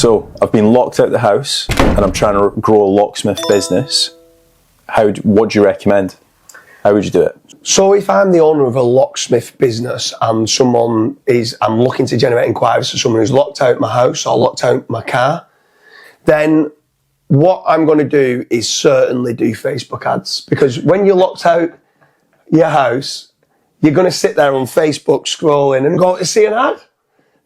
So I've been locked out the house and I'm trying to grow a locksmith business. What do you recommend? How would you do it? So if I'm the owner of a locksmith business and I'm looking to generate inquiries for someone who's locked out my house or locked out my car, then what I'm going to do is certainly do Facebook ads, because when you're locked out your house, you're going to sit there on Facebook scrolling and go to see an ad.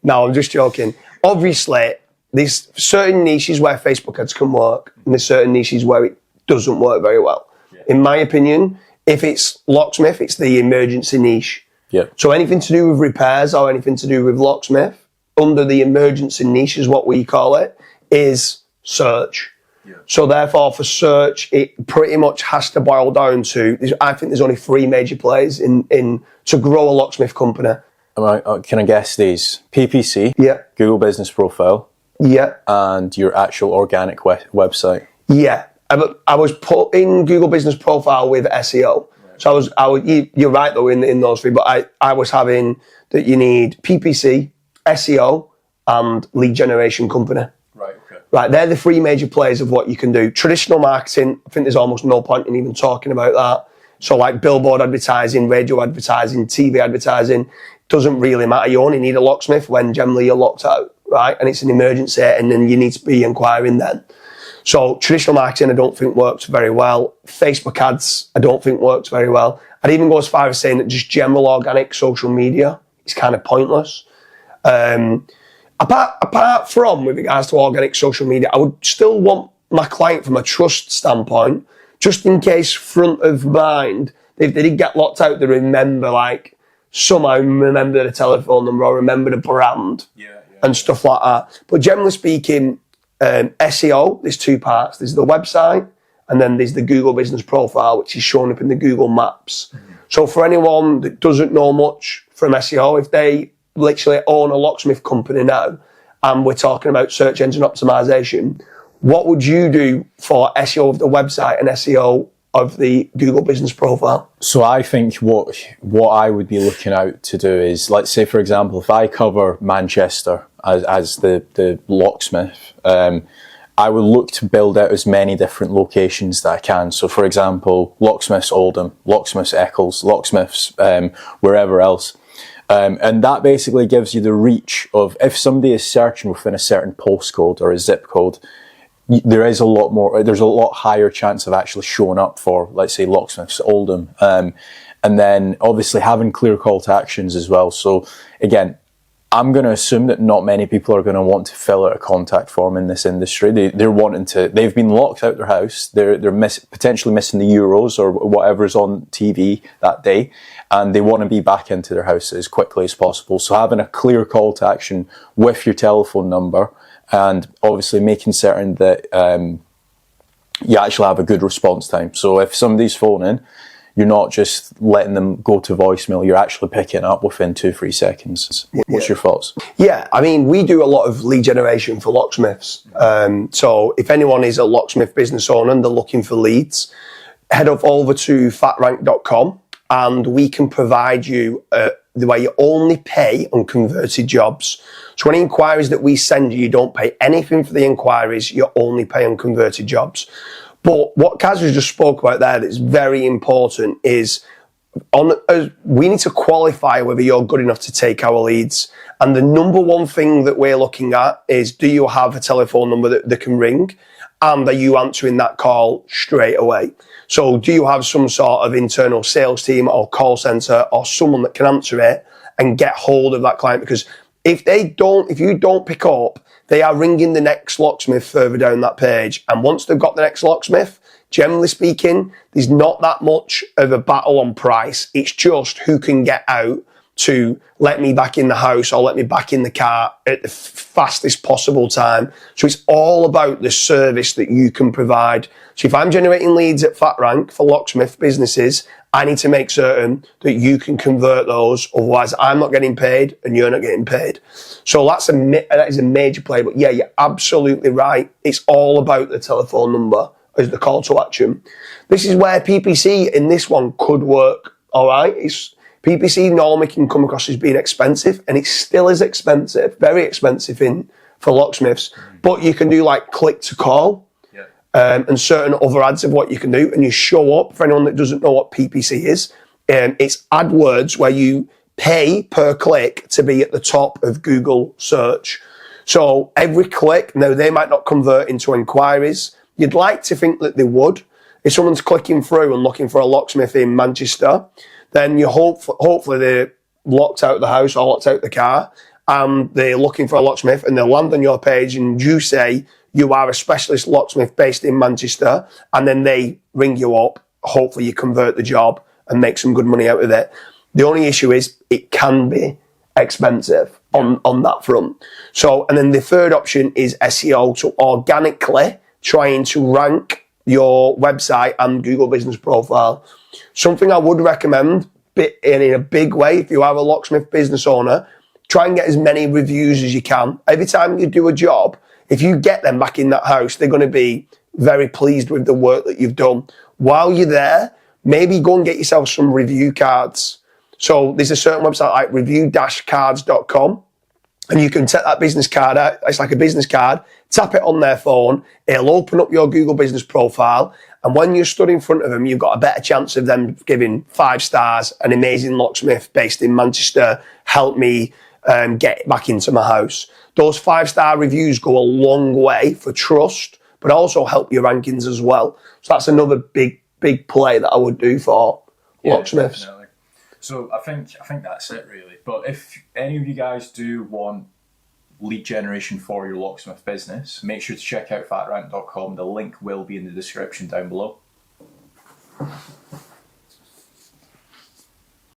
No, I'm just joking. Obviously, there's certain niches where Facebook ads can work, and there's certain niches where it doesn't work very well. Yeah. In my opinion, if it's locksmith, it's the emergency niche. Yeah. So anything to do with repairs or anything to do with locksmith, under the emergency niche is what we call it, is search. Yeah. So therefore, for search, it pretty much has to boil down to, I think there's only 3 major players in to grow a locksmith company. Can I guess these? PPC, yeah. Google Business Profile, yeah, and your actual organic website. Yeah, I was put in Google Business Profile with SEO. Right. So you're right though in those 3, but I was having that you need PPC, SEO, and lead generation company. Right. Okay. Right, they're the 3 major players of what you can do. Traditional marketing, I think there's almost no point in even talking about that. So like billboard advertising, radio advertising, TV advertising, doesn't really matter. You only need a locksmith when generally you're locked out, right? And it's an emergency and then you need to be inquiring then. So traditional marketing I don't think works very well. Facebook ads I don't think works very well. I'd even go as far as saying that just general organic social media is kind of pointless. Apart from with regards to organic social media, I would still want my client from a trust standpoint, just in case front of mind, if they did get locked out, they somehow remember the telephone number or remember the brand and stuff like that. But generally speaking, SEO, there's 2 parts. There's the website and then there's the Google Business Profile, which is showing up in the Google Maps. Mm-hmm. So for anyone that doesn't know much from SEO, if they literally own a locksmith company now and we're talking about search engine optimization, what would you do for SEO of the website and SEO of the Google Business Profile? So I think what I would be looking out to do is, let's say for example, if I cover Manchester as the locksmith, I would look to build out as many different locations that I can. So for example, Locksmiths Oldham, Locksmiths Eccles, Locksmiths wherever else. And that basically gives you the reach of, if somebody is searching within a certain postcode or a zip code, there's a lot higher chance of actually showing up for, let's say, Locksmiths Oldham. And then obviously having clear call to actions as well. So again, I'm going to assume that not many people are going to want to fill out a contact form in this industry. They've been locked out their house. They're potentially missing the Euros or whatever's on TV that day, and they want to be back into their house as quickly as possible. So having a clear call to action with your telephone number, and obviously making certain that you actually have a good response time. So if somebody's phoning, you're not just letting them go to voicemail, you're actually picking up within 2-3 seconds. What's your thoughts? Yeah, I mean, we do a lot of lead generation for locksmiths. So if anyone is a locksmith business owner and they're looking for leads, head over to fatrank.com and we can provide you the way you only pay on converted jobs. So any inquiries that we send you, you don't pay anything for the inquiries, you only pay on converted jobs. But what Kaz just spoke about there that's very important is we need to qualify whether you're good enough to take our leads. And the number one thing that we're looking at is, do you have a telephone number that can ring? And are you answering that call straight away? So do you have some sort of internal sales team or call center or someone that can answer it and get hold of that client? Because if you don't pick up, they are ringing the next locksmith further down that page. And once they've got the next locksmith, generally speaking, there's not that much of a battle on price. It's just who can get out to let me back in the house or let me back in the car at the fastest possible time. So it's all about the service that you can provide. So if I'm generating leads at FatRank for locksmith businesses, I need to make certain that you can convert those. Otherwise, I'm not getting paid and you're not getting paid. So that is a major play. But yeah, you're absolutely right. It's all about the telephone number as the call to action. This is where PPC in this one could work. All right. PPC normally can come across as being expensive, and it still is expensive, very expensive in for locksmiths. But you can do like click to call. And certain other ads of what you can do, and you show up. For anyone that doesn't know what PPC is, it's AdWords where you pay per click to be at the top of Google search. So every click, now they might not convert into inquiries. You'd like to think that they would. If someone's clicking through and looking for a locksmith in Manchester, then you hopefully they're locked out of the house or locked out of the car, and they're looking for a locksmith, and they'll land on your page and you say you are a specialist locksmith based in Manchester, and then they ring you up. Hopefully you convert the job and make some good money out of it. The only issue is it can be expensive on that front. So, and then the third option is SEO, to organically trying to rank your website and Google Business Profile. Something I would recommend in a big way, if you are a locksmith business owner, try and get as many reviews as you can. Every time you do a job, if you get them back in that house, they're going to be very pleased with the work that you've done. While you're there, maybe go and get yourself some review cards. So there's a certain website like review-cards.com, and you can take that business card out. It's like a business card, tap it on their phone, it'll open up your Google Business Profile, and when you're stood in front of them, you've got a better chance of them giving 5 stars, an amazing locksmith based in Manchester, help me get back into my house. Those 5-star reviews go a long way for trust, but also help your rankings as well. So that's another big play that I would do for locksmiths. Definitely. So I think that's it really. But if any of you guys do want lead generation for your locksmith business, make sure to check out fatrank.com. The link will be in the description down below.